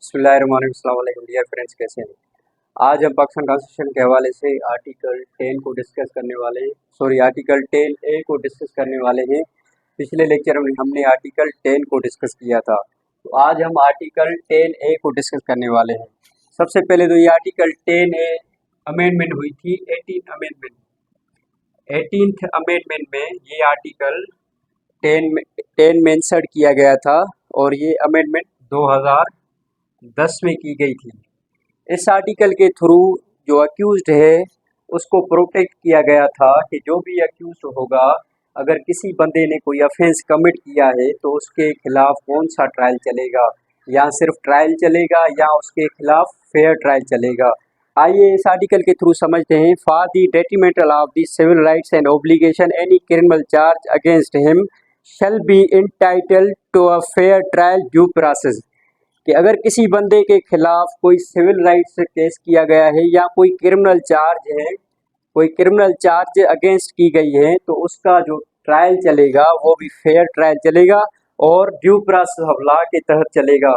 बिस्मिल्लाहिर्रहमानिर्रहीम dear friends, कैसे हैं। आज हम पाकिस्तान कॉन्स्टिट्यूशन के हवाले से आर्टिकल 10 को डिस्कस करने वाले हैं। आर्टिकल 10A को डिस्कस करने वाले हैं। पिछले लेक्चर में हमने आर्टिकल 10 को डिस्कस किया था, तो आज हम आर्टिकल 10A को डिस्कस करने वाले हैं। सबसे पहले तो ये आर्टिकल 10A अमेंडमेंट हुई थी 18th अमेंडमेंट में ये आर्टिकल 10 में इंसर्ट किया गया था और ये अमेंडमेंट 2010 में की गई थी। इस आर्टिकल के थ्रू जो अक्यूज्ड है उसको प्रोटेक्ट किया गया था कि जो भी अक्यूज्ड होगा, अगर किसी बंदे ने कोई ऑफेंस कमिट किया है तो उसके खिलाफ कौन सा ट्रायल चलेगा, या सिर्फ ट्रायल चलेगा या उसके खिलाफ फेयर ट्रायल चलेगा। आइए इस आर्टिकल के थ्रू समझते हैं। For the detrimental of the civil rights and obligation any criminal charge against him shall be entitled to a fair trial due process. कि अगर किसी बंदे के खिलाफ कोई सिविल राइट्स से केस किया गया है या कोई क्रिमिनल चार्ज अगेंस्ट की गई है तो उसका जो ट्रायल चलेगा वो भी फेयर ट्रायल चलेगा और ड्यू प्रोसेस ऑफ लॉ के तहत चलेगा।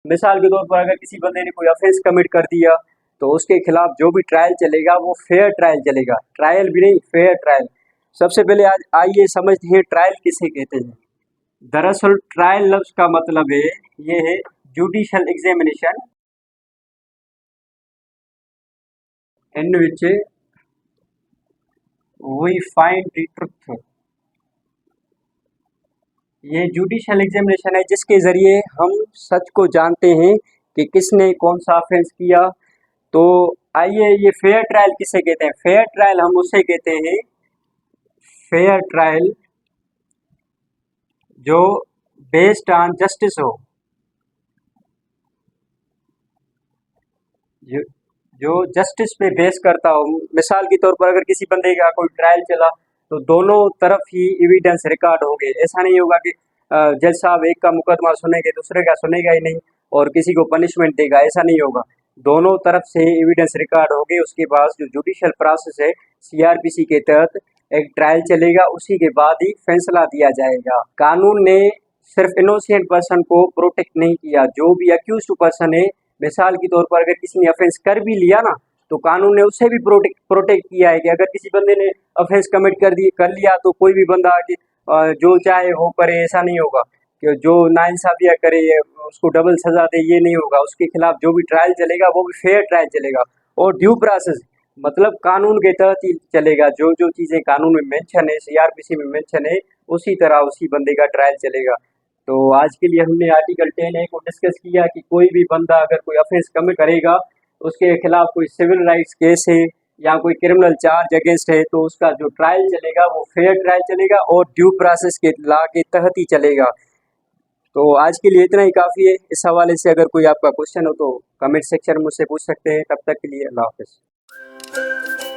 मिसाल के तौर पर अगर किसी बंदे ने कोई ऑफेंस कमिट कर दिया तो उसके खिलाफ जो भी ट्रायल चलेगा वो फेयर ट्रायल चलेगा, ट्रायल भी नहीं, फेयर ट्रायल। सबसे पहले आज आइए समझते हैं ट्रायल किसे कहते हैं। दरअसल ट्रायल लफ्ज का मतलब है, ये है judicial examination in which we find the truth. ये जुडिशियल एग्जामिनेशन है जिसके जरिए हम सच को जानते हैं कि किसने कौन सा ऑफेंस किया। तो आइए, ये फेयर ट्रायल किसे कहते हैं। फेयर ट्रायल हम उसे कहते हैं, फेयर ट्रायल जो बेस्ड ऑन जस्टिस हो, जो जस्टिस पे बेस करता हो। मिसाल के तौर पर अगर किसी बंदे का कोई ट्रायल चला तो दोनों तरफ ही एविडेंस रिकॉर्ड होंगे। ऐसा नहीं होगा कि जज साहब एक का मुकदमा सुनेंगे दूसरे का सुनेगा ही नहीं और किसी को पनिशमेंट देगा, ऐसा नहीं होगा। दोनों तरफ से एविडेंस रिकॉर्ड होंगे। उसके बाद जो जुडिशियल प्रोसेस है CRPC के तहत एक ट्रायल चलेगा, उसी के बाद ही फैसला दिया जाएगा। कानून ने सिर्फ इनोसेंट पर्सन को प्रोटेक्ट नहीं किया, जो भी अक्यूज्ड पर्सन है, मिसाल के तौर पर अगर किसी ने ऑफेंस कर भी लिया ना तो कानून ने उसे भी प्रोटेक्ट किया है कि अगर किसी बंदे ने ऑफेंस कमिट कर लिया तो कोई भी बंदा आके जो चाहे वो करे, ऐसा नहीं होगा कि जो नाइंसाफिया करे उसको डबल सजा दे, ये नहीं होगा। उसके खिलाफ जो भी ट्रायल चलेगा वो भी फेयर ट्रायल चलेगा और ड्यू प्रोसेस मतलब कानून के तहत ही चलेगा। जो जो चीज़ें कानून में मेंशन है, CRPC में मेंशन है, उसी तरह उसी बंदे का ट्रायल चलेगा। तो आज के लिए हमने आर्टिकल 10A को डिस्कस किया कि कोई भी बंदा अगर कोई ऑफेंस कमिट करेगा, उसके खिलाफ कोई सिविल राइट्स केस है या कोई क्रिमिनल चार्ज अगेंस्ट है तो उसका जो ट्रायल चलेगा वो फेयर ट्रायल चलेगा और ड्यू प्रोसेस के लॉ के तहत ही चलेगा। तो आज के लिए इतना ही काफ़ी है। इस हवाले से अगर कोई आपका क्वेश्चन हो तो कमेंट सेक्शन में मुझसे पूछ सकते हैं। तब तक के लिए अल्लाह हाफ़िज़।